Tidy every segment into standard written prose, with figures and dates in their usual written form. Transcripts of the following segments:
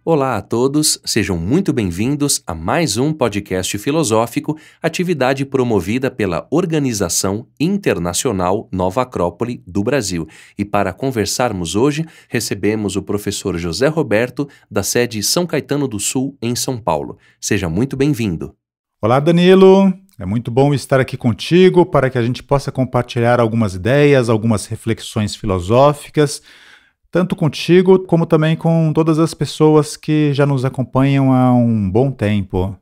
Olá a todos, sejam muito bem-vindos a mais um podcast filosófico, atividade promovida pela Organização Internacional Nova Acrópole do Brasil. E para conversarmos hoje, recebemos o professor José Roberto, da sede São Caetano do Sul, em São Paulo. Seja muito bem-vindo. Olá, Danilo. É muito bom estar aqui contigo para que a gente possa compartilhar algumas ideias, algumas reflexões filosóficas, tanto contigo como também com todas as pessoas que já nos acompanham há um bom tempo.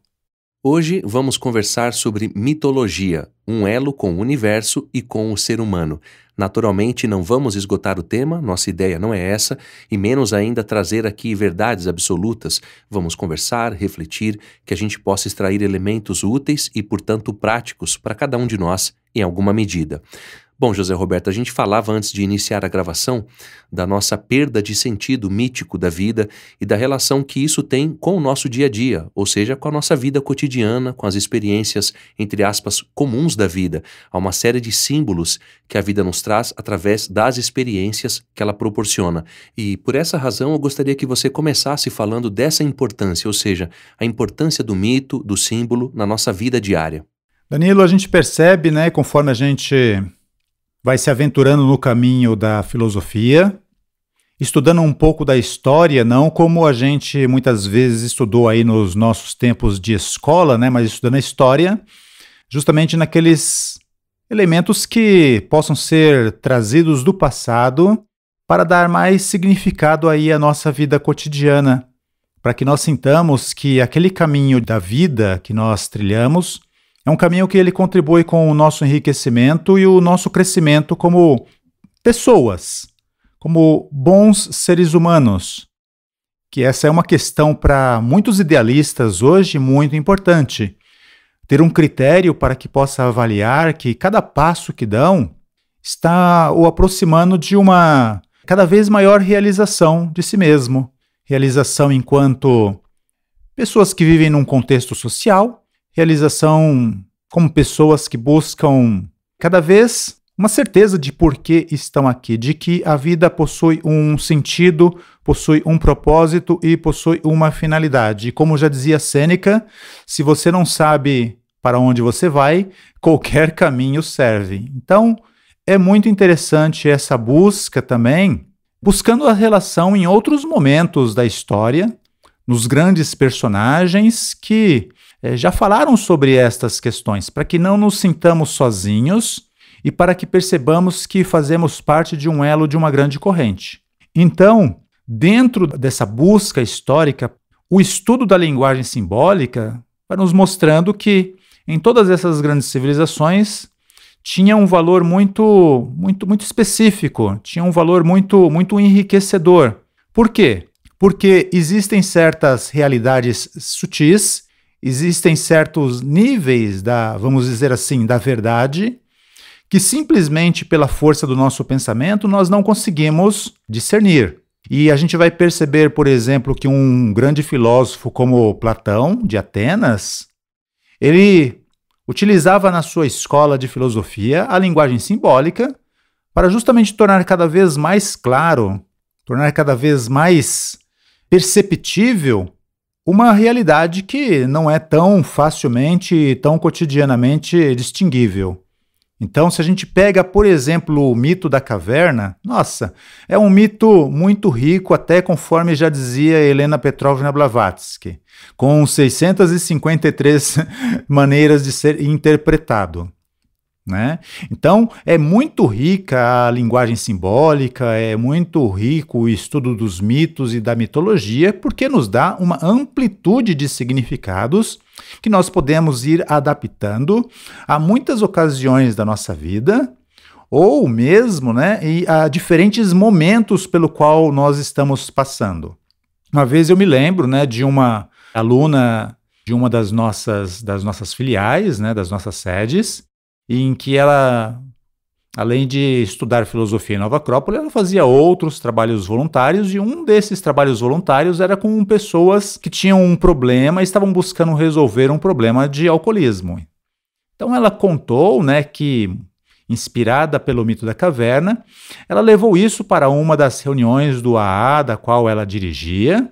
Hoje vamos conversar sobre mitologia, um elo com o universo e com o ser humano. Naturalmente não vamos esgotar o tema, nossa ideia não é essa, e menos ainda trazer aqui verdades absolutas. Vamos conversar, refletir, que a gente possa extrair elementos úteis e, portanto, práticos para cada um de nós em alguma medida. Bom, José Roberto, a gente falava antes de iniciar a gravação da nossa perda de sentido mítico da vida e da relação que isso tem com o nosso dia a dia, ou seja, com a nossa vida cotidiana, com as experiências, entre aspas, comuns da vida. Há uma série de símbolos que a vida nos traz através das experiências que ela proporciona. E por essa razão eu gostaria que você começasse falando dessa importância, ou seja, a importância do mito, do símbolo na nossa vida diária. Danilo, a gente percebe, conforme a gente vai se aventurando no caminho da filosofia, estudando um pouco da história, não como a gente muitas vezes estudou aí nos nossos tempos de escola, mas estudando a história, justamente naqueles elementos que possam ser trazidos do passado para dar mais significado aí à nossa vida cotidiana, para que nós sintamos que aquele caminho da vida que nós trilhamos é um caminho que ele contribui com o nosso enriquecimento e o nosso crescimento como pessoas, como bons seres humanos. Que essa é uma questão para muitos idealistas hoje muito importante. Ter um critério para que possa avaliar que cada passo que dão está o aproximando de uma cada vez maior realização de si mesmo. Realização enquanto pessoas que vivem num contexto social, realização como pessoas que buscam cada vez uma certeza de por que estão aqui, de que a vida possui um sentido, possui um propósito e possui uma finalidade. E como já dizia Sêneca, se você não sabe para onde você vai, qualquer caminho serve. Então, é muito interessante essa busca também, buscando a relação em outros momentos da história, nos grandes personagens que já falaram sobre estas questões, para que não nos sintamos sozinhos e para que percebamos que fazemos parte de um elo de uma grande corrente. Então, dentro dessa busca histórica, o estudo da linguagem simbólica vai nos mostrando que em todas essas grandes civilizações tinha um valor muito específico, tinha um valor muito enriquecedor. Por quê? Porque existem certas realidades sutis, existem certos níveis vamos dizer assim, da verdade, que simplesmente pela força do nosso pensamento nós não conseguimos discernir. E a gente vai perceber, por exemplo, que um grande filósofo como Platão, de Atenas, ele utilizava na sua escola de filosofia a linguagem simbólica para justamente tornar cada vez mais claro, tornar cada vez mais perceptível uma realidade que não é tão facilmente, tão cotidianamente distinguível. Então, se a gente pega, por exemplo, o mito da caverna, nossa, é um mito muito rico, até conforme já dizia Helena Petrovna Blavatsky, com 653 maneiras de ser interpretado. Então, é muito rica a linguagem simbólica, é muito rico o estudo dos mitos e da mitologia, porque nos dá uma amplitude de significados que nós podemos ir adaptando a muitas ocasiões da nossa vida, ou mesmo e a diferentes momentos pelo qual nós estamos passando. Uma vez eu me lembro de uma aluna de uma das nossas filiais, das nossas sedes, em que ela, além de estudar filosofia em Nova Acrópole, ela fazia outros trabalhos voluntários, e um desses trabalhos voluntários era com pessoas que tinham um problema e estavam buscando resolver um problema de alcoolismo. Então ela contou que, inspirada pelo mito da caverna, ela levou isso para uma das reuniões do AA, da qual ela dirigia,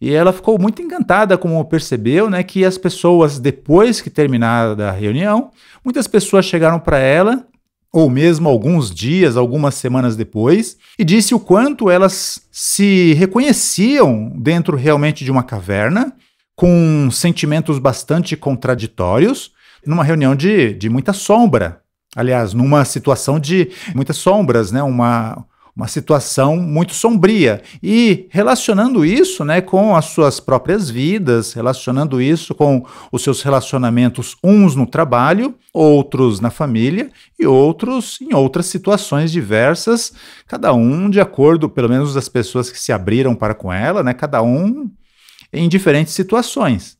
E ela ficou muito encantada, como percebeu, né, que as pessoas, depois que terminada a reunião, muitas pessoas chegaram para ela, ou mesmo alguns dias, algumas semanas depois, e disse o quanto elas se reconheciam dentro realmente de uma caverna, com sentimentos bastante contraditórios, numa reunião de muita sombra. Aliás, numa situação de muitas sombras, né? Uma situação muito sombria. E relacionando isso, né, com as suas próprias vidas, relacionando isso com os seus relacionamentos, uns no trabalho, outros na família e outros em outras situações diversas, cada um de acordo, pelo menos as pessoas que se abriram para com ela, né, cada um em diferentes situações.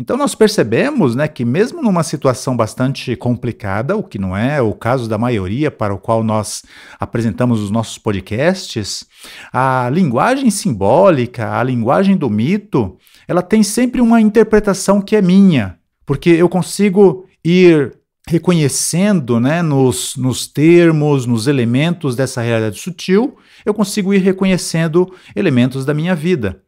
Então nós percebemos, né, que mesmo numa situação bastante complicada, o que não é o caso da maioria para o qual nós apresentamos os nossos podcasts, a linguagem simbólica, a linguagem do mito, ela tem sempre uma interpretação que é minha, porque eu consigo ir reconhecendo, né, nos termos, nos elementos dessa realidade sutil, eu consigo ir reconhecendo elementos da minha vida.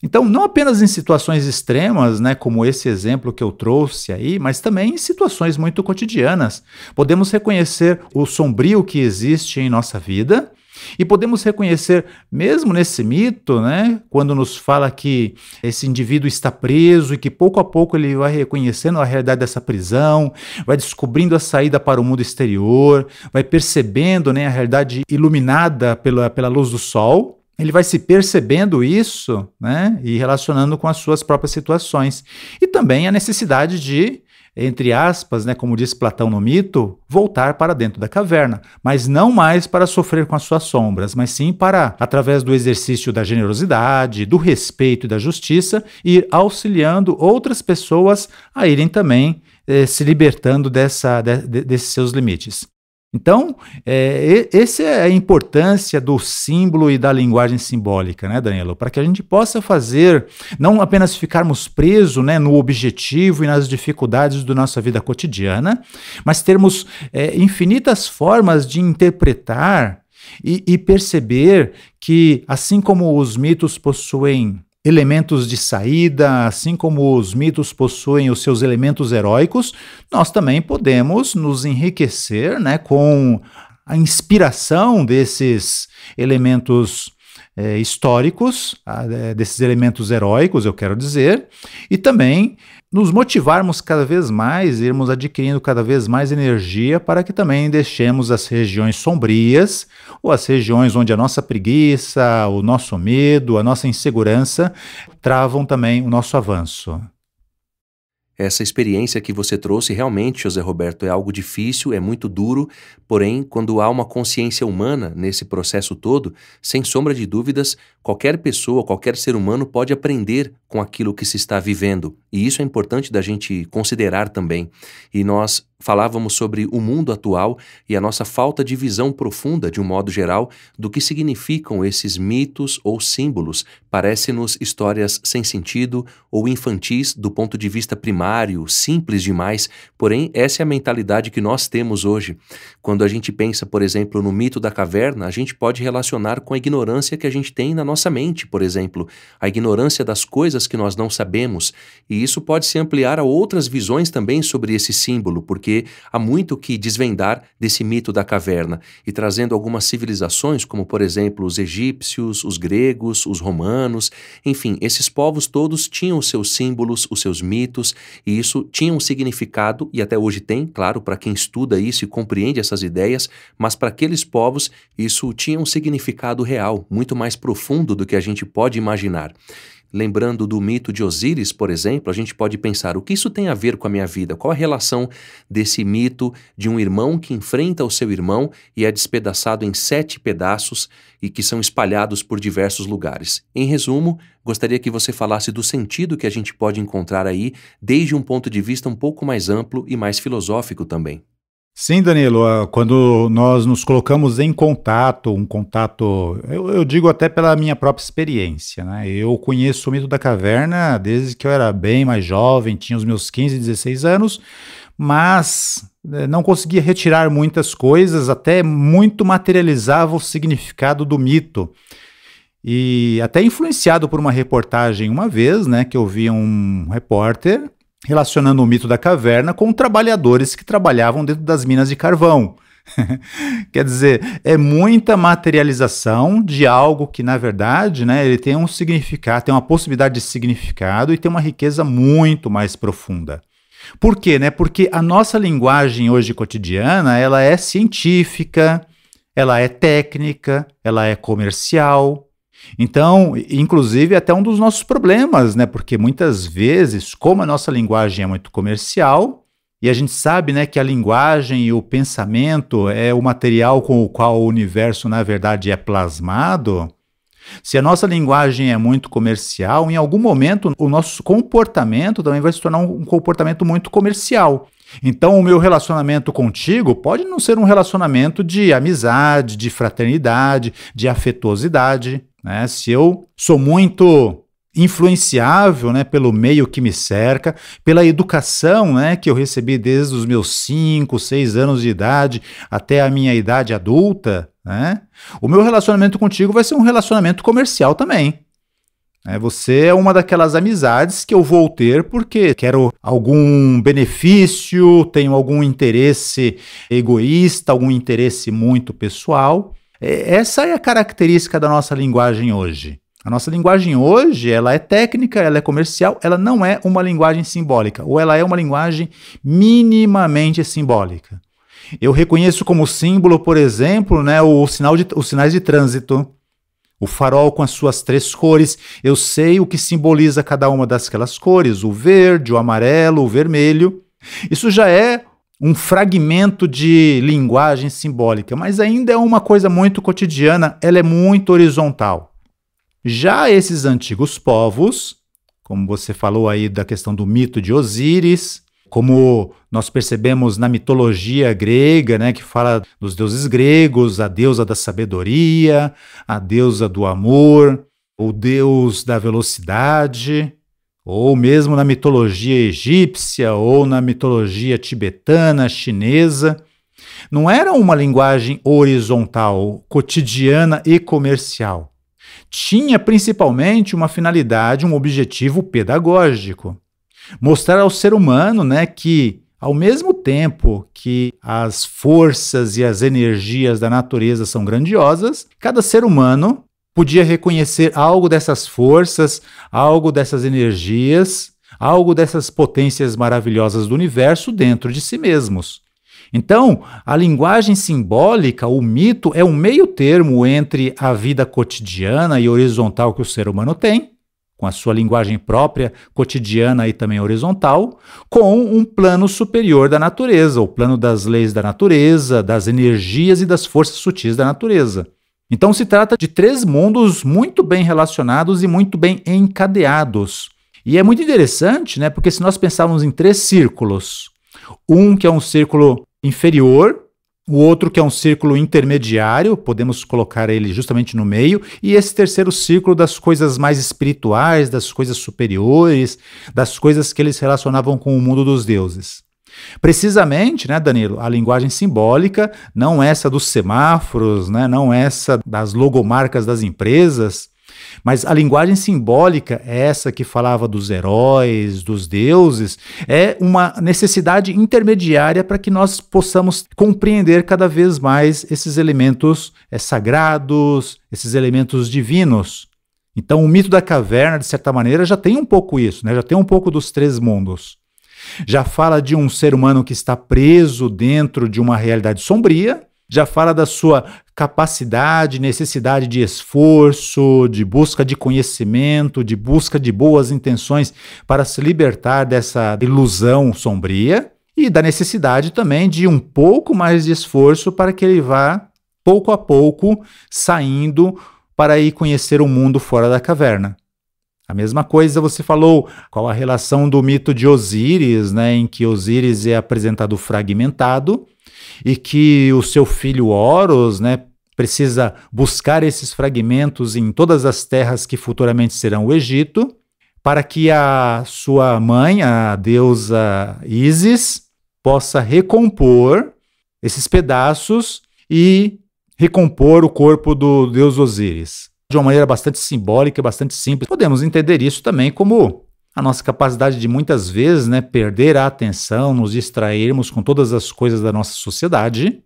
Então, não apenas em situações extremas, né, como esse exemplo que eu trouxe aí, mas também em situações muito cotidianas. Podemos reconhecer o sombrio que existe em nossa vida e podemos reconhecer, mesmo nesse mito, né, quando nos fala que esse indivíduo está preso e que pouco a pouco ele vai reconhecendo a realidade dessa prisão, vai descobrindo a saída para o mundo exterior, vai percebendo, né, a realidade iluminada pela luz do sol. Ele vai se percebendo isso, né, e relacionando com as suas próprias situações. E também a necessidade de, entre aspas, né, como diz Platão no mito, voltar para dentro da caverna, mas não mais para sofrer com as suas sombras, mas sim para, através do exercício da generosidade, do respeito e da justiça, ir auxiliando outras pessoas a irem também se libertando desses seus limites. Então, essa é a importância do símbolo e da linguagem simbólica, né, Danilo? Para que a gente possa fazer, não apenas ficarmos presos, né, no objetivo e nas dificuldades da nossa vida cotidiana, mas termos infinitas formas de interpretar e perceber que, assim como os mitos possuem elementos de saída, assim como os mitos possuem os seus elementos heróicos, nós também podemos nos enriquecer, né, com a inspiração desses elementos históricos, desses elementos heróicos, eu quero dizer, e também nos motivarmos cada vez mais, irmos adquirindo cada vez mais energia para que também deixemos as regiões sombrias ou as regiões onde a nossa preguiça, o nosso medo, a nossa insegurança travam também o nosso avanço. Essa experiência que você trouxe realmente, José Roberto, é algo difícil, é muito duro, porém, quando há uma consciência humana nesse processo todo, sem sombra de dúvidas, qualquer pessoa, qualquer ser humano pode aprender com aquilo que se está vivendo. E isso é importante da gente considerar também. E nós falávamos sobre o mundo atual e a nossa falta de visão profunda, de um modo geral, do que significam esses mitos ou símbolos. Parece-nos histórias sem sentido ou infantis do ponto de vista primário, simples demais, porém essa é a mentalidade que nós temos hoje. Quando a gente pensa, por exemplo, no mito da caverna, a gente pode relacionar com a ignorância que a gente tem na nossa mente, por exemplo, a ignorância das coisas que nós não sabemos, e isso pode se ampliar a outras visões também sobre esse símbolo, porque há muito que desvendar desse mito da caverna, e trazendo algumas civilizações, como por exemplo os egípcios, os gregos, os romanos, enfim, esses povos todos tinham os seus símbolos, os seus mitos, e isso tinha um significado, e até hoje tem, claro, para quem estuda isso e compreende essas ideias, mas para aqueles povos isso tinha um significado real, muito mais profundo do que a gente pode imaginar. Lembrando do mito de Osíris, por exemplo, a gente pode pensar, o que isso tem a ver com a minha vida? Qual a relação desse mito de um irmão que enfrenta o seu irmão e é despedaçado em 7 pedaços e que são espalhados por diversos lugares? Em resumo, gostaria que você falasse do sentido que a gente pode encontrar aí, desde um ponto de vista um pouco mais amplo e mais filosófico também. Sim, Danilo, quando nós nos colocamos em contato, eu digo até pela minha própria experiência, né? Eu conheço o mito da caverna desde que eu era bem mais jovem, tinha os meus 15, 16 anos, mas não conseguia retirar muitas coisas, até muito materializava o significado do mito. e até influenciado por uma reportagem uma vez, né, que eu vi um repórter relacionando o mito da caverna com trabalhadores que trabalhavam dentro das minas de carvão. Quer dizer, é muita materialização de algo que, na verdade, né, ele tem um significado, tem uma possibilidade de significado e tem uma riqueza muito mais profunda. Por quê? Né? Porque a nossa linguagem hoje cotidiana, ela é científica, ela é técnica, ela é comercial. Então, inclusive, até um dos nossos problemas, né? Porque muitas vezes, como a nossa linguagem é muito comercial, e a gente sabe, né, que a linguagem e o pensamento é o material com o qual o universo, na verdade, é plasmado. Se a nossa linguagem é muito comercial, em algum momento o nosso comportamento também vai se tornar um comportamento muito comercial. Então, o meu relacionamento contigo pode não ser um relacionamento de amizade, de fraternidade, de afetuosidade, né? Se eu sou muito influenciável, né, pelo meio que me cerca, pela educação, né, que eu recebi desde os meus 5, 6 anos de idade até a minha idade adulta, né, o meu relacionamento contigo vai ser um relacionamento comercial também. Você é uma daquelas amizades que eu vou ter porque quero algum benefício, tenho algum interesse egoísta, algum interesse muito pessoal. Essa é a característica da nossa linguagem hoje. A nossa linguagem hoje, ela é técnica, ela é comercial, ela não é uma linguagem simbólica, ou ela é uma linguagem minimamente simbólica. Eu reconheço como símbolo, por exemplo, né, os sinais de trânsito, o farol com as suas 3 cores. Eu sei o que simboliza cada uma daquelas cores, o verde, o amarelo, o vermelho. Isso já é um fragmento de linguagem simbólica, mas ainda é uma coisa muito cotidiana, ela é muito horizontal. Já esses antigos povos, como você falou aí da questão do mito de Osíris, como nós percebemos na mitologia grega, né, que fala dos deuses gregos, a deusa da sabedoria, a deusa do amor, o deus da velocidade, ou mesmo na mitologia egípcia, ou na mitologia tibetana, chinesa, não era uma linguagem horizontal, cotidiana e comercial. Tinha principalmente uma finalidade, um objetivo pedagógico. Mostrar ao ser humano, né, que, ao mesmo tempo que as forças e as energias da natureza são grandiosas, cada ser humano podia reconhecer algo dessas forças, algo dessas energias, algo dessas potências maravilhosas do universo dentro de si mesmos. Então, a linguagem simbólica, o mito, é um meio termo entre a vida cotidiana e horizontal que o ser humano tem, com a sua linguagem própria, cotidiana e também horizontal, com um plano superior da natureza, o plano das leis da natureza, das energias e das forças sutis da natureza. Então, se trata de 3 mundos muito bem relacionados e muito bem encadeados. E é muito interessante, né, porque se nós pensarmos em 3 círculos, um que é um círculo inferior, o outro que é um círculo intermediário, podemos colocar ele justamente no meio, e esse terceiro círculo das coisas mais espirituais, das coisas superiores, das coisas que eles relacionavam com o mundo dos deuses. Precisamente, né, Danilo, a linguagem simbólica, não essa dos semáforos, né, não essa das logomarcas das empresas, mas a linguagem simbólica, essa que falava dos heróis, dos deuses, é uma necessidade intermediária para que nós possamos compreender cada vez mais esses elementos sagrados, esses elementos divinos. Então, o mito da caverna, de certa maneira, já tem um pouco isso, né? Já tem um pouco dos 3 mundos. Já fala de um ser humano que está preso dentro de uma realidade sombria, já fala da sua capacidade, necessidade de esforço, de busca de conhecimento, de busca de boas intenções para se libertar dessa ilusão sombria e da necessidade também de um pouco mais de esforço para que ele vá, pouco a pouco, saindo para ir conhecer o mundo fora da caverna. A mesma coisa você falou, qual a relação do mito de Osíris, né, em que Osíris é apresentado fragmentado, e que o seu filho Horus, né, precisa buscar esses fragmentos em todas as terras que futuramente serão o Egito, para que a sua mãe, a deusa Ísis, possa recompor esses pedaços e recompor o corpo do deus Osíris. de uma maneira bastante simbólica, bastante simples. Podemos entender isso também como a nossa capacidade de muitas vezes, né, perder a atenção, nos distrairmos com todas as coisas da nossa sociedade,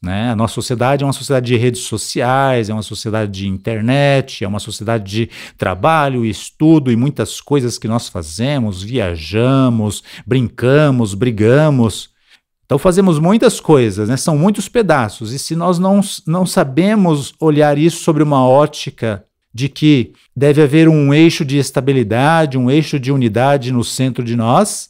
né? A nossa sociedade é uma sociedade de redes sociais, é uma sociedade de internet, é uma sociedade de trabalho, estudo e muitas coisas que nós fazemos, viajamos, brincamos, brigamos. Então fazemos muitas coisas, né? São muitos pedaços, e se nós não sabemos olhar isso sobre uma ótica de que deve haver um eixo de estabilidade, um eixo de unidade no centro de nós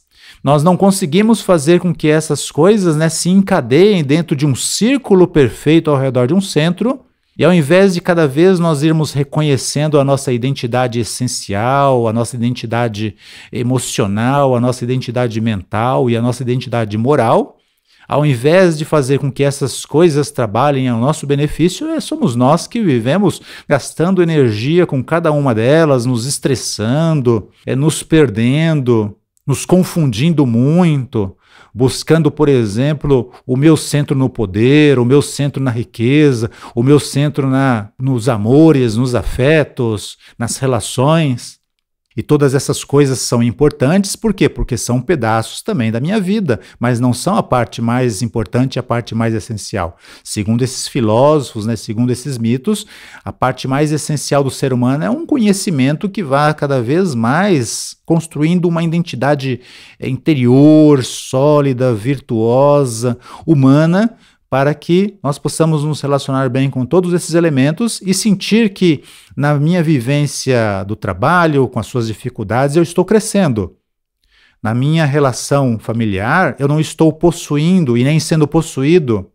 não conseguimos fazer com que essas coisas, né, se encadeiem dentro de um círculo perfeito ao redor de um centro, e ao invés de cada vez nós irmos reconhecendo a nossa identidade essencial, a nossa identidade emocional, a nossa identidade mental e a nossa identidade moral, ao invés de fazer com que essas coisas trabalhem ao nosso benefício, somos nós que vivemos gastando energia com cada uma delas, nos estressando, nos perdendo, nos confundindo muito, buscando, por exemplo, o meu centro no poder, o meu centro na riqueza, o meu centro nos amores, nos afetos, nas relações. E todas essas coisas são importantes, por quê? Porque são pedaços também da minha vida, mas não são a parte mais importante, a parte mais essencial. Segundo esses filósofos, né, segundo esses mitos, a parte mais essencial do ser humano é um conhecimento que vai cada vez mais construindo uma identidade interior, sólida, virtuosa, humana, para que nós possamos nos relacionar bem com todos esses elementos e sentir que na minha vivência do trabalho, com as suas dificuldades, eu estou crescendo. Na minha relação familiar, eu não estou possuindo e nem sendo possuído.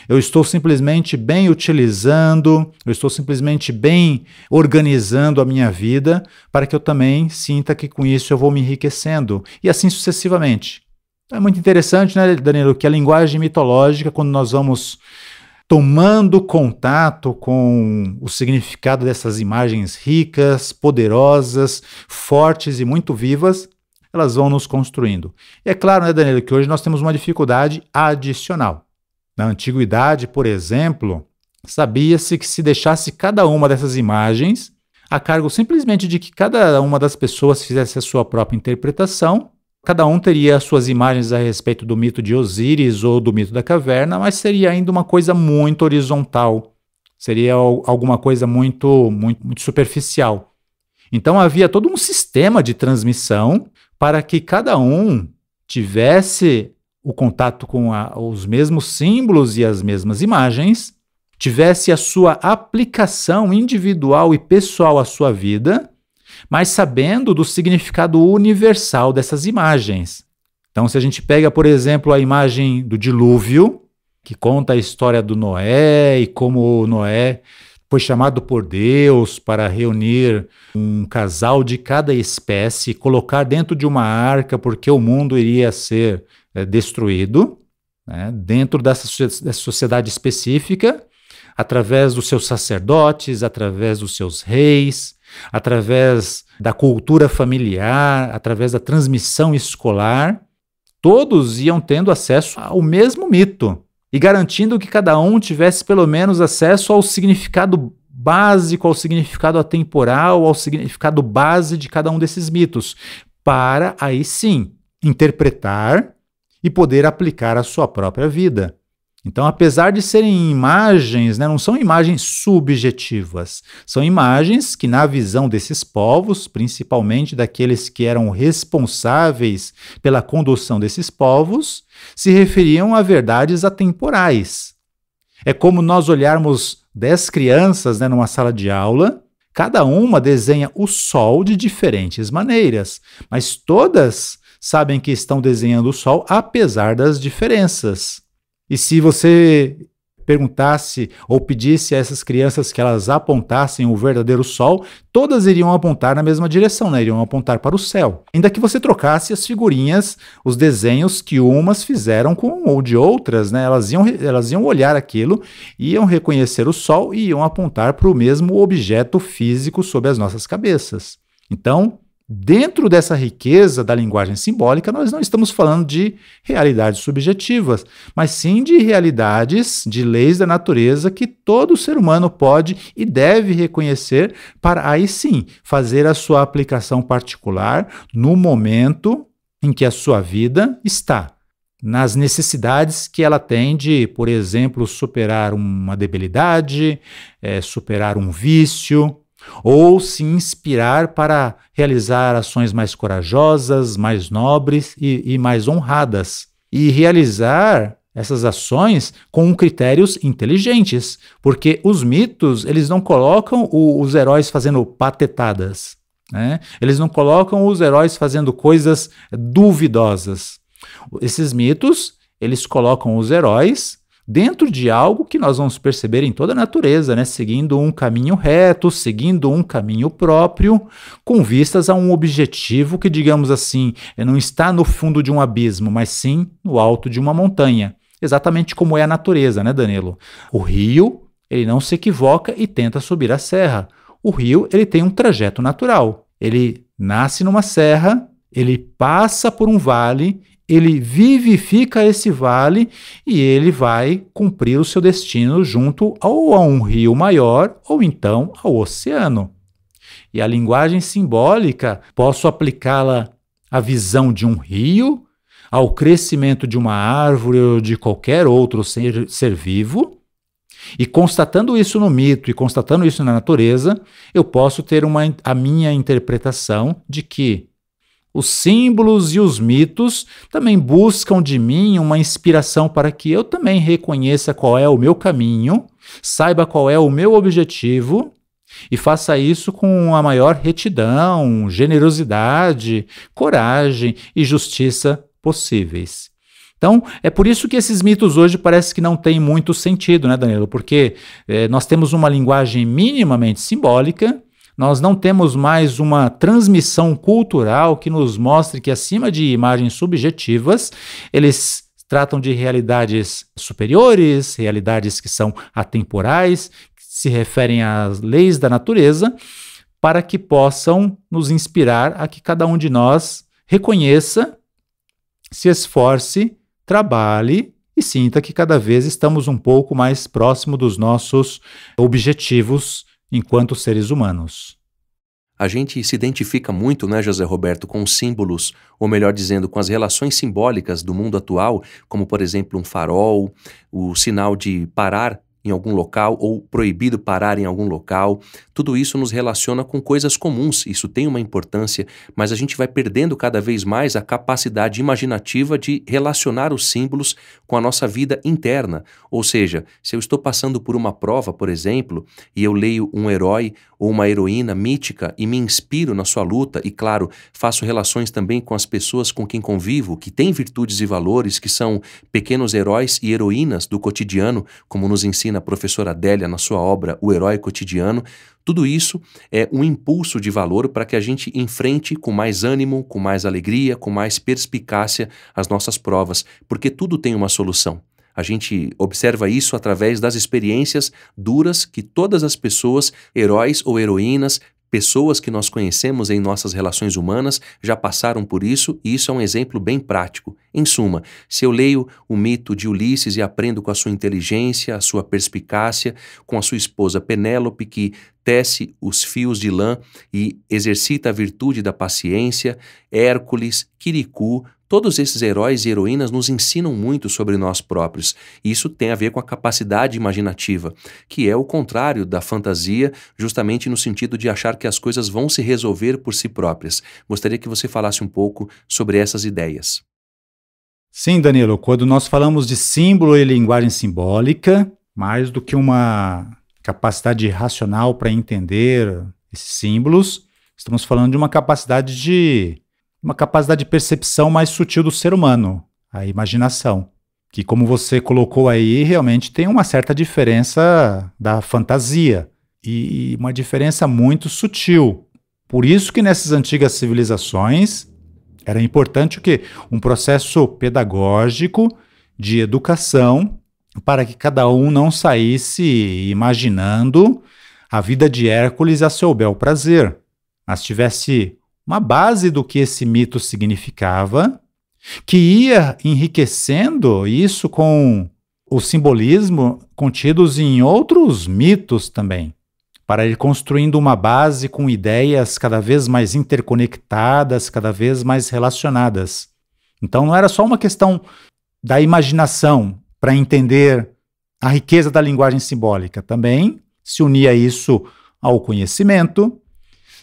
Eu estou simplesmente bem utilizando, eu estou simplesmente bem organizando a minha vida para que eu também sinta que com isso eu vou me enriquecendo e assim sucessivamente. É muito interessante, né, Danilo, que a linguagem mitológica, quando nós vamos tomando contato com o significado dessas imagens ricas, poderosas, fortes e muito vivas, elas vão nos construindo. E é claro, né, Danilo, que hoje nós temos uma dificuldade adicional. Na antiguidade, por exemplo, sabia-se que se deixasse cada uma dessas imagens a cargo simplesmente de que cada uma das pessoas fizesse a sua própria interpretação, cada um teria as suas imagens a respeito do mito de Osíris ou do mito da caverna, mas seria ainda uma coisa muito horizontal, seria alguma coisa muito superficial. Então havia todo um sistema de transmissão para que cada um tivesse o contato com os mesmos símbolos e as mesmas imagens, tivesse a sua aplicação individual e pessoal à sua vida, mas sabendo do significado universal dessas imagens. Então, se a gente pega, por exemplo, a imagem do dilúvio, que conta a história do Noé e como Noé foi chamado por Deus para reunir um casal de cada espécie, colocar dentro de uma arca, porque o mundo iria ser destruído, né, dentro dessa sociedade específica, através dos seus sacerdotes, através dos seus reis, através da cultura familiar, através da transmissão escolar, todos iam tendo acesso ao mesmo mito e garantindo que cada um tivesse pelo menos acesso ao significado básico, ao significado atemporal, ao significado base de cada um desses mitos, para aí sim interpretar e poder aplicar a sua própria vida. Então, apesar de serem imagens, né, não são imagens subjetivas, são imagens que, na visão desses povos, principalmente daqueles que eram responsáveis pela condução desses povos, se referiam a verdades atemporais. É como nós olharmos 10 crianças, né, numa sala de aula, cada uma desenha o sol de diferentes maneiras, mas todas sabem que estão desenhando o sol apesar das diferenças. E se você perguntasse ou pedisse a essas crianças que elas apontassem o verdadeiro sol, todas iriam apontar na mesma direção, né? Iriam apontar para o céu. Ainda que você trocasse as figurinhas, os desenhos que umas fizeram com ou de outras, né? Elas iam olhar aquilo, iam reconhecer o sol e iam apontar para o mesmo objeto físico sobre as nossas cabeças. Então, dentro dessa riqueza da linguagem simbólica, nós não estamos falando de realidades subjetivas, mas sim de realidades, de leis da natureza que todo ser humano pode e deve reconhecer para aí sim fazer a sua aplicação particular no momento em que a sua vida está. Nas necessidades que ela tem de, por exemplo, superar uma debilidade, superar um vício, ou se inspirar para realizar ações mais corajosas, mais nobres e mais honradas. E realizar essas ações com critérios inteligentes, porque os mitos, eles não colocam os heróis fazendo patetadas, né? Eles não colocam os heróis fazendo coisas duvidosas. Esses mitos, eles colocam os heróis dentro de algo que nós vamos perceber em toda a natureza, né? Seguindo um caminho reto, seguindo um caminho próprio, com vistas a um objetivo que, digamos assim, não está no fundo de um abismo, mas sim no alto de uma montanha. Exatamente como é a natureza, né, Danilo? O rio, ele não se equivoca e tenta subir a serra. O rio, ele tem um trajeto natural. Ele nasce numa serra, ele passa por um vale, ele vivifica esse vale e ele vai cumprir o seu destino junto ou a um rio maior ou então ao oceano. E a linguagem simbólica, posso aplicá-la à visão de um rio, ao crescimento de uma árvore ou de qualquer outro ser vivo, e constatando isso no mito e constatando isso na natureza, eu posso ter a minha interpretação de que os símbolos e os mitos também buscam de mim uma inspiração para que eu também reconheça qual é o meu caminho, saiba qual é o meu objetivo e faça isso com a maior retidão, generosidade, coragem e justiça possíveis. Então, é por isso que esses mitos hoje parece que não têm muito sentido, né, Danilo? Porque nós temos uma linguagem minimamente simbólica, nós não temos mais uma transmissão cultural que nos mostre que, acima de imagens subjetivas, eles tratam de realidades superiores, realidades que são atemporais, que se referem às leis da natureza, para que possam nos inspirar a que cada um de nós reconheça, se esforce, trabalhe e sinta que cada vez estamos um pouco mais próximo dos nossos objetivos enquanto seres humanos. A gente se identifica muito, né, José Roberto, com os símbolos, ou melhor dizendo, com as relações simbólicas do mundo atual, como, por exemplo, um farol, o sinal de parar em algum local ou proibido parar em algum local. Tudo isso nos relaciona com coisas comuns, isso tem uma importância, mas a gente vai perdendo cada vez mais a capacidade imaginativa de relacionar os símbolos com a nossa vida interna. Ou seja, se eu estou passando por uma prova, por exemplo, e eu leio um herói ou uma heroína mítica e me inspiro na sua luta e, claro, faço relações também com as pessoas com quem convivo, que têm virtudes e valores, que são pequenos heróis e heroínas do cotidiano, como nos ensina a professora Adélia na sua obra O Herói Cotidiano. Tudo isso é um impulso de valor para que a gente enfrente com mais ânimo, com mais alegria, com mais perspicácia as nossas provas, porque tudo tem uma solução. A gente observa isso através das experiências duras que todas as pessoas, heróis ou heroínas, pessoas que nós conhecemos em nossas relações humanas já passaram por isso, e isso é um exemplo bem prático. Em suma, se eu leio o mito de Ulisses e aprendo com a sua inteligência, a sua perspicácia, com a sua esposa Penélope, que tece os fios de lã e exercita a virtude da paciência, Hércules, Quiricu, todos esses heróis e heroínas nos ensinam muito sobre nós próprios. Isso tem a ver com a capacidade imaginativa, que é o contrário da fantasia, justamente no sentido de achar que as coisas vão se resolver por si próprias. Gostaria que você falasse um pouco sobre essas ideias. Sim, Danilo, quando nós falamos de símbolo e linguagem simbólica, mais do que uma capacidade racional para entender esses símbolos, estamos falando de uma capacidade de percepção mais sutil do ser humano, a imaginação, que, como você colocou aí, realmente tem uma certa diferença da fantasia e uma diferença muito sutil. Por isso que nessas antigas civilizações era importante o quê? Um processo pedagógico de educação para que cada um não saísse imaginando a vida de Hércules a seu bel prazer, mas tivesse uma base do que esse mito significava, que ia enriquecendo isso com o simbolismo contidos em outros mitos também, para ir construindo uma base com ideias cada vez mais interconectadas, cada vez mais relacionadas. Então não era só uma questão da imaginação para entender a riqueza da linguagem simbólica, também se unia isso ao conhecimento,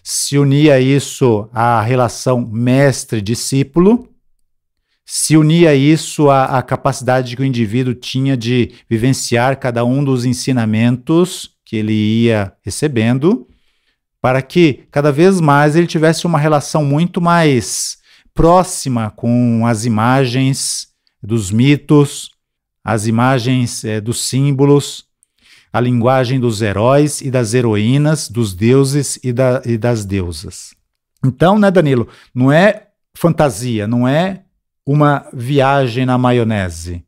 se unia isso à relação mestre-discípulo, se unia isso à capacidade que o indivíduo tinha de vivenciar cada um dos ensinamentos que ele ia recebendo, para que cada vez mais ele tivesse uma relação muito mais próxima com as imagens dos mitos, as imagens dos símbolos, a linguagem dos heróis e das heroínas, dos deuses e das deusas. Então, né, Danilo, não é fantasia, não é uma viagem na maionese.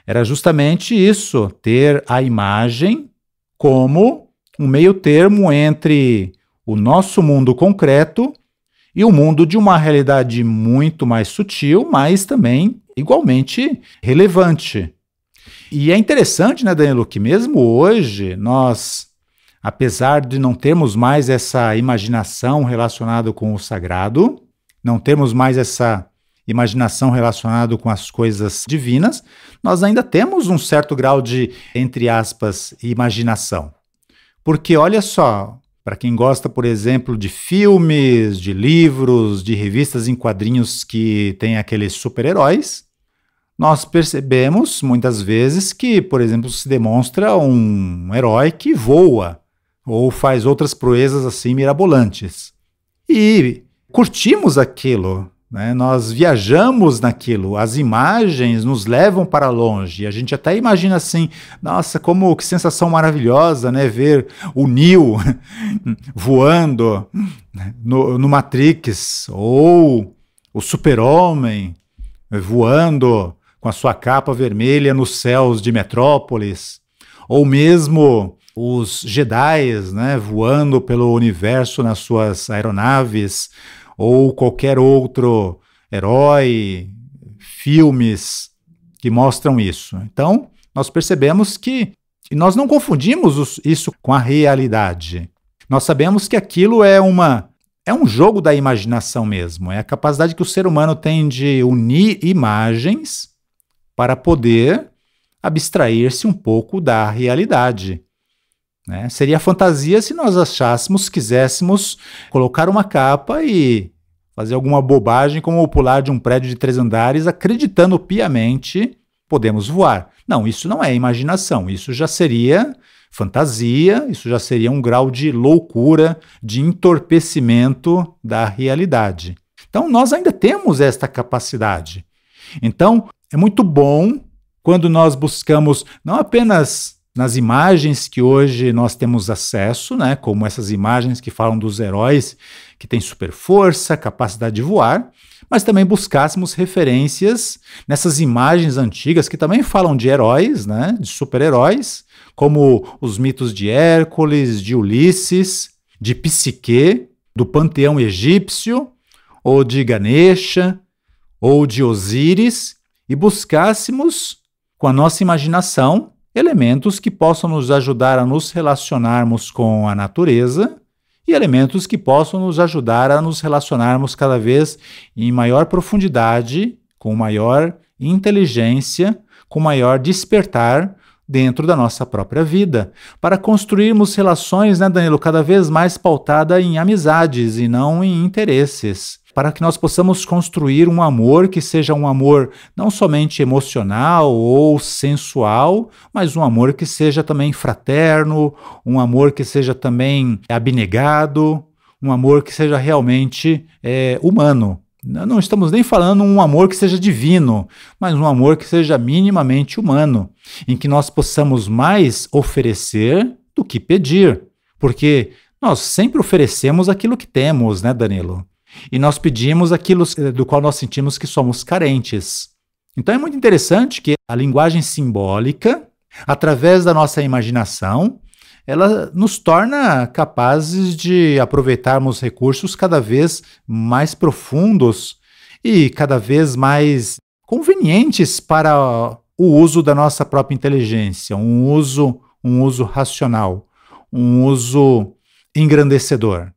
Era justamente isso, ter a imagem como um meio termo entre o nosso mundo concreto e o mundo de uma realidade muito mais sutil, mas também igualmente relevante. E é interessante, né, Danilo, que mesmo hoje nós, apesar de não termos mais essa imaginação relacionada com o sagrado, não termos mais essa imaginação relacionada com as coisas divinas, nós ainda temos um certo grau de, entre aspas, imaginação. Porque olha só, para quem gosta, por exemplo, de filmes, de livros, de revistas em quadrinhos que tem aqueles super-heróis, nós percebemos muitas vezes que, por exemplo, se demonstra um herói que voa ou faz outras proezas assim mirabolantes. E curtimos aquilo, né? Nós viajamos naquilo, as imagens nos levam para longe. A gente até imagina assim, nossa, que sensação maravilhosa, né? Ver o Neo voando no Matrix, ou o Super-Homem voando com a sua capa vermelha nos céus de Metrópolis, ou mesmo os Jedis, né, voando pelo universo nas suas aeronaves, ou qualquer outro herói, filmes que mostram isso. Então, nós percebemos que nós não confundimos isso com a realidade. Nós sabemos que aquilo é um jogo da imaginação mesmo, é a capacidade que o ser humano tem de unir imagens para poder abstrair-se um pouco da realidade. Né? Seria fantasia se nós quiséssemos colocar uma capa e fazer alguma bobagem como pular de um prédio de 3 andares acreditando piamente podemos voar. Não, isso não é imaginação, isso já seria fantasia, isso já seria um grau de loucura, de entorpecimento da realidade. Então nós ainda temos esta capacidade. Então é muito bom quando nós buscamos não apenas nas imagens que hoje nós temos acesso, né, como essas imagens que falam dos heróis que têm super força, capacidade de voar, mas também buscássemos referências nessas imagens antigas que também falam de heróis, né, de super-heróis, como os mitos de Hércules, de Ulisses, de Psique, do panteão egípcio, ou de Ganesha, ou de Osíris, e buscássemos, com a nossa imaginação, elementos que possam nos ajudar a nos relacionarmos com a natureza e elementos que possam nos ajudar a nos relacionarmos cada vez em maior profundidade, com maior inteligência, com maior despertar dentro da nossa própria vida, para construirmos relações, né, Danilo, cada vez mais pautada em amizades e não em interesses, para que nós possamos construir um amor que seja um amor não somente emocional ou sensual, mas um amor que seja também fraterno, um amor que seja também abnegado, um amor que seja realmente humano. Não estamos nem falando um amor que seja divino, mas um amor que seja minimamente humano, em que nós possamos mais oferecer do que pedir, porque nós sempre oferecemos aquilo que temos, né, Danilo? E nós pedimos aquilo do qual nós sentimos que somos carentes. Então é muito interessante que a linguagem simbólica, através da nossa imaginação, ela nos torna capazes de aproveitarmos recursos cada vez mais profundos e cada vez mais convenientes para o uso da nossa própria inteligência, um uso racional, um uso engrandecedor.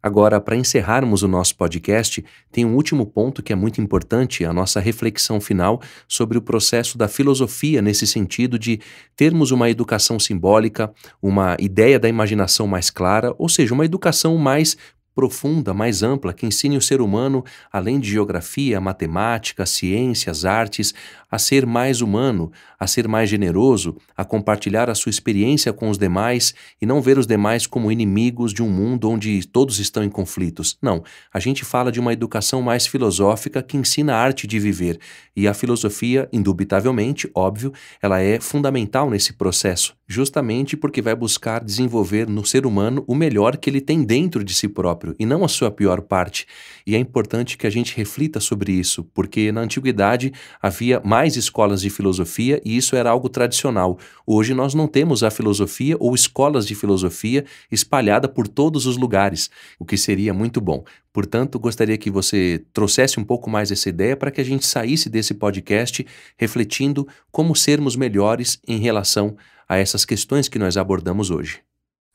Agora, para encerrarmos o nosso podcast, tem um último ponto que é muito importante, a nossa reflexão final sobre o processo da filosofia nesse sentido de termos uma educação simbólica, uma ideia da imaginação mais clara, ou seja, uma educação mais profunda, mais ampla, que ensine o ser humano, além de geografia, matemática, ciências, artes, a ser mais humano, a ser mais generoso, a compartilhar a sua experiência com os demais e não ver os demais como inimigos de um mundo onde todos estão em conflitos. Não, a gente fala de uma educação mais filosófica que ensina a arte de viver. E a filosofia, indubitavelmente, óbvio, ela é fundamental nesse processo, justamente porque vai buscar desenvolver no ser humano o melhor que ele tem dentro de si próprio e não a sua pior parte. E é importante que a gente reflita sobre isso, porque na antiguidade havia mais escolas de filosofia e isso era algo tradicional. Hoje nós não temos a filosofia ou escolas de filosofia espalhada por todos os lugares, o que seria muito bom. Portanto, gostaria que você trouxesse um pouco mais essa ideia para que a gente saísse desse podcast refletindo como sermos melhores em relação a essas questões que nós abordamos hoje.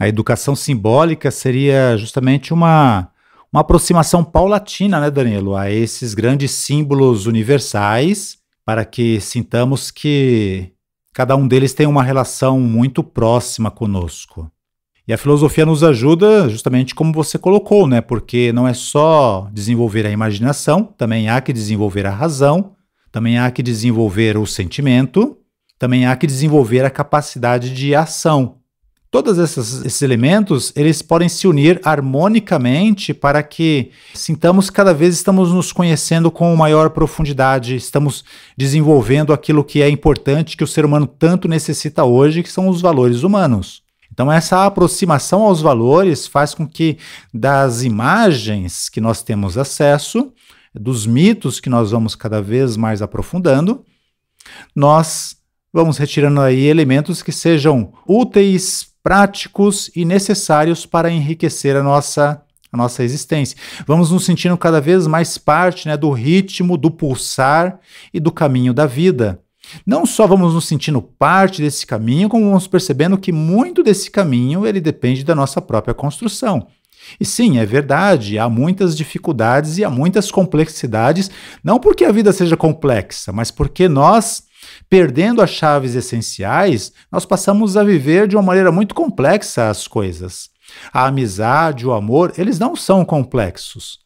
A educação simbólica seria justamente uma aproximação paulatina, né, Danilo, a esses grandes símbolos universais, para que sintamos que cada um deles tem uma relação muito próxima conosco. E a filosofia nos ajuda justamente como você colocou, né? Porque não é só desenvolver a imaginação, também há que desenvolver a razão, também há que desenvolver o sentimento, também há que desenvolver a capacidade de ação. Todos esses elementos, eles podem se unir harmonicamente para que sintamos que cada vez estamos nos conhecendo com maior profundidade, estamos desenvolvendo aquilo que é importante, que o ser humano tanto necessita hoje, que são os valores humanos. Então essa aproximação aos valores faz com que das imagens que nós temos acesso, dos mitos que nós vamos cada vez mais aprofundando, nós vamos retirando aí elementos que sejam úteis, práticos e necessários para enriquecer a nossa existência. Vamos nos sentindo cada vez mais parte, né, do ritmo, do pulsar e do caminho da vida. Não só vamos nos sentindo parte desse caminho, como vamos percebendo que muito desse caminho ele depende da nossa própria construção. E sim, é verdade, há muitas dificuldades e há muitas complexidades, não porque a vida seja complexa, mas porque nós, perdendo as chaves essenciais, nós passamos a viver de uma maneira muito complexa as coisas. A amizade, o amor, eles não são complexos.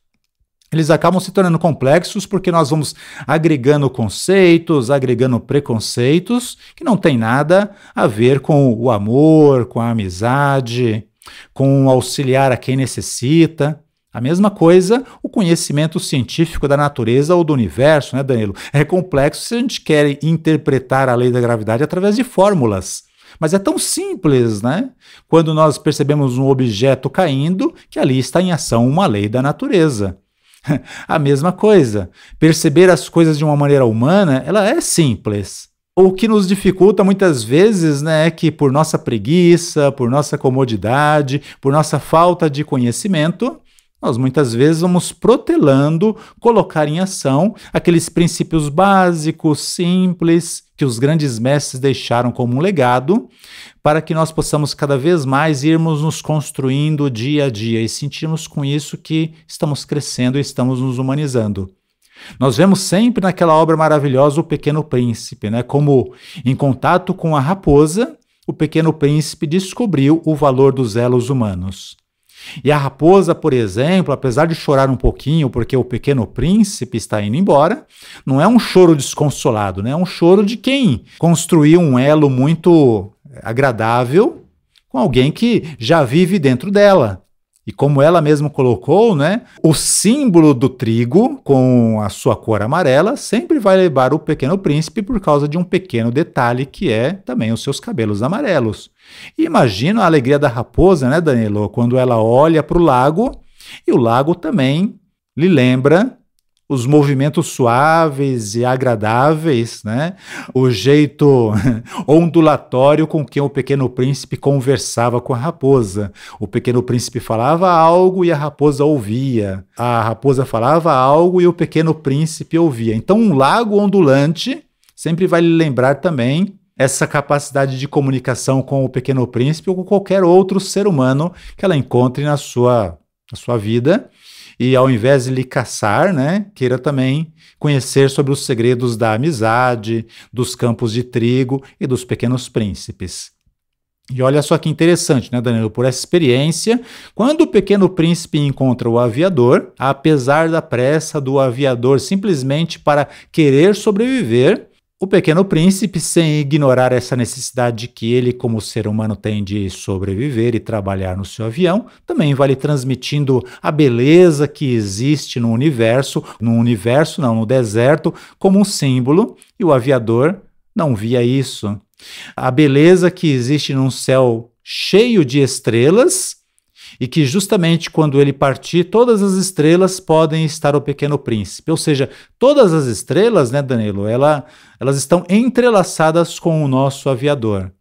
Eles acabam se tornando complexos porque nós vamos agregando conceitos, agregando preconceitos que não tem nada a ver com o amor, com a amizade, com auxiliar a quem necessita. A mesma coisa, o conhecimento científico da natureza ou do universo, né, Danilo? É complexo se a gente quer interpretar a lei da gravidade através de fórmulas. Mas é tão simples, né? Quando nós percebemos um objeto caindo, que ali está em ação uma lei da natureza. A mesma coisa, perceber as coisas de uma maneira humana, ela é simples. O que nos dificulta muitas vezes, né, é que por nossa preguiça, por nossa comodidade, por nossa falta de conhecimento, nós muitas vezes vamos protelando colocar em ação aqueles princípios básicos, simples, que os grandes mestres deixaram como um legado, para que nós possamos cada vez mais irmos nos construindo dia a dia e sentirmos com isso que estamos crescendo e estamos nos humanizando. Nós vemos sempre naquela obra maravilhosa O Pequeno Príncipe, né? Como em contato com a raposa, o Pequeno Príncipe descobriu o valor dos elos humanos. E a raposa, por exemplo, apesar de chorar um pouquinho porque o Pequeno Príncipe está indo embora, não é um choro desconsolado, né? É um choro de quem construiu um elo muito agradável com alguém que já vive dentro dela. E como ela mesma colocou, né, o símbolo do trigo, com a sua cor amarela, sempre vai levar o Pequeno Príncipe por causa de um pequeno detalhe que é também os seus cabelos amarelos. E imagina a alegria da raposa, né, Danilo, quando ela olha para o lago e o lago também lhe lembra os movimentos suaves e agradáveis, né? O jeito ondulatório com que o Pequeno Príncipe conversava com a raposa. O Pequeno Príncipe falava algo e a raposa ouvia. A raposa falava algo e o Pequeno Príncipe ouvia. Então, um lago ondulante sempre vai lhe lembrar também essa capacidade de comunicação com o Pequeno Príncipe ou com qualquer outro ser humano que ela encontre na sua vida. E ao invés de lhe caçar, né, queira também conhecer sobre os segredos da amizade, dos campos de trigo e dos pequenos príncipes. E olha só que interessante, né, Danilo? Por essa experiência, quando o Pequeno Príncipe encontra o aviador, apesar da pressa do aviador simplesmente para querer sobreviver, o Pequeno Príncipe, sem ignorar essa necessidade que ele, como ser humano, tem de sobreviver e trabalhar no seu avião, também vai lhe transmitindo a beleza que existe no deserto, como um símbolo, e o aviador não via isso. A beleza que existe num céu cheio de estrelas, e que justamente quando ele partir, todas as estrelas podem estar o Pequeno Príncipe. Ou seja, todas as estrelas, né, Danilo, elas estão entrelaçadas com o nosso aviador.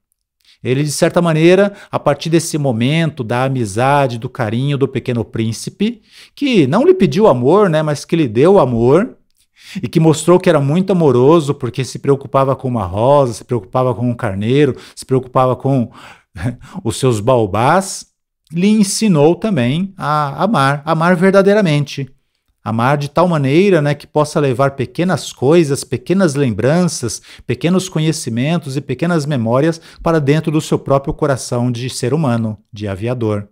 Ele, de certa maneira, a partir desse momento da amizade, do carinho do Pequeno Príncipe, que não lhe pediu amor, né, mas que lhe deu amor, e que mostrou que era muito amoroso porque se preocupava com uma rosa, se preocupava com um carneiro, se preocupava com os seus baobás, lhe ensinou também a amar verdadeiramente. Amar de tal maneira, né, que possa levar pequenas coisas, pequenas lembranças, pequenos conhecimentos e pequenas memórias para dentro do seu próprio coração de ser humano, de aviador.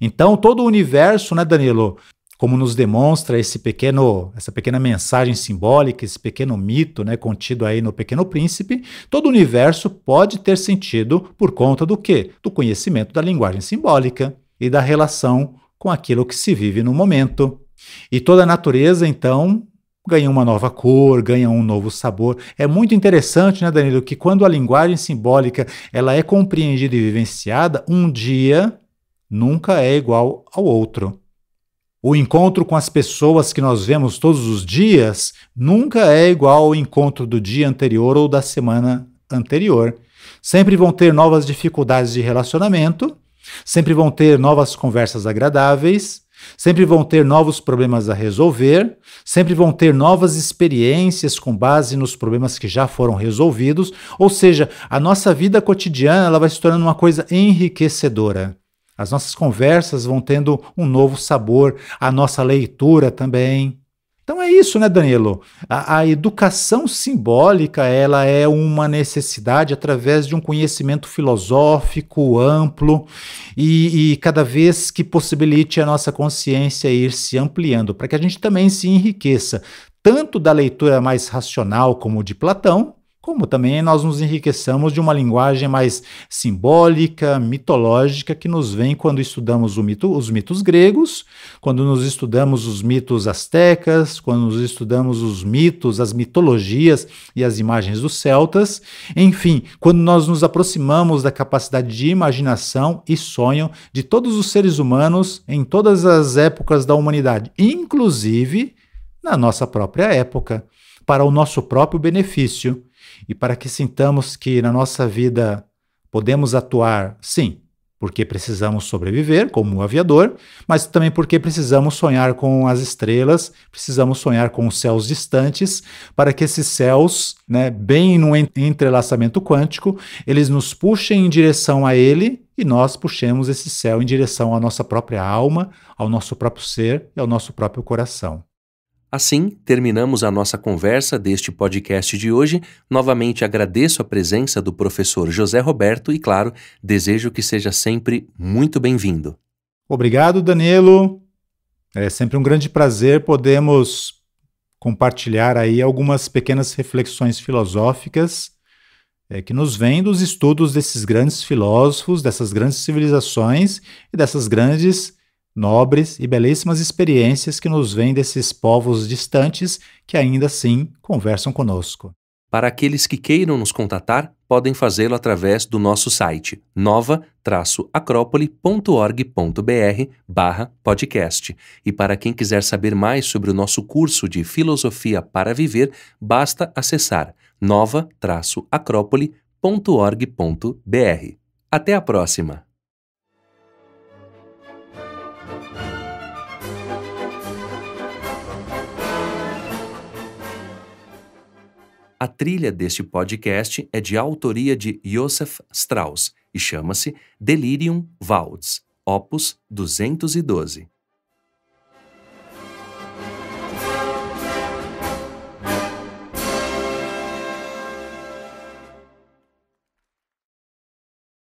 Então, todo o universo, né, Danilo, como nos demonstra essa pequena mensagem simbólica, esse pequeno mito, né, contido aí no Pequeno Príncipe, todo o universo pode ter sentido por conta do quê? Do conhecimento da linguagem simbólica e da relação com aquilo que se vive no momento. E toda a natureza, então, ganha uma nova cor, ganha um novo sabor. É muito interessante, né, Danilo, que quando a linguagem simbólica ela é compreendida e vivenciada, um dia nunca é igual ao outro. O encontro com as pessoas que nós vemos todos os dias nunca é igual ao encontro do dia anterior ou da semana anterior. Sempre vão ter novas dificuldades de relacionamento, sempre vão ter novas conversas agradáveis, sempre vão ter novos problemas a resolver, sempre vão ter novas experiências com base nos problemas que já foram resolvidos, ou seja, a nossa vida cotidiana ela vai se tornando uma coisa enriquecedora. As nossas conversas vão tendo um novo sabor, a nossa leitura também. Então é isso, né, Danilo? A educação simbólica ela é uma necessidade através de um conhecimento filosófico amplo e cada vez que possibilite a nossa consciência ir se ampliando, para que a gente também se enriqueça, tanto da leitura mais racional como de Platão, como também nós nos enriqueçamos de uma linguagem mais simbólica, mitológica, que nos vem quando estudamos os mitos gregos, quando nos estudamos os mitos astecas, quando nos estudamos os mitos, as mitologias e as imagens dos celtas, enfim, quando nós nos aproximamos da capacidade de imaginação e sonho de todos os seres humanos em todas as épocas da humanidade, inclusive na nossa própria época, para o nosso próprio benefício. E para que sintamos que na nossa vida podemos atuar, sim, porque precisamos sobreviver como um aviador, mas também porque precisamos sonhar com as estrelas, precisamos sonhar com os céus distantes, para que esses céus, né, bem no entrelaçamento quântico, eles nos puxem em direção a ele e nós puxemos esse céu em direção à nossa própria alma, ao nosso próprio ser e ao nosso próprio coração. Assim, terminamos a nossa conversa deste podcast de hoje. Novamente agradeço a presença do professor José Roberto e, claro, desejo que seja sempre muito bem-vindo. Obrigado, Danilo. É sempre um grande prazer podermos compartilhar aí algumas pequenas reflexões filosóficas que nos vêm dos estudos desses grandes filósofos, dessas grandes civilizações e dessas grandes nobres e belíssimas experiências que nos vêm desses povos distantes que ainda assim conversam conosco. Para aqueles que queiram nos contatar, podem fazê-lo através do nosso site nova-acropole.org.br/podcast. E para quem quiser saber mais sobre o nosso curso de Filosofia para Viver, basta acessar nova-acropole.org.br. Até a próxima! A trilha deste podcast é de autoria de Joseph Strauss e chama-se Delirium Valds, Opus 212.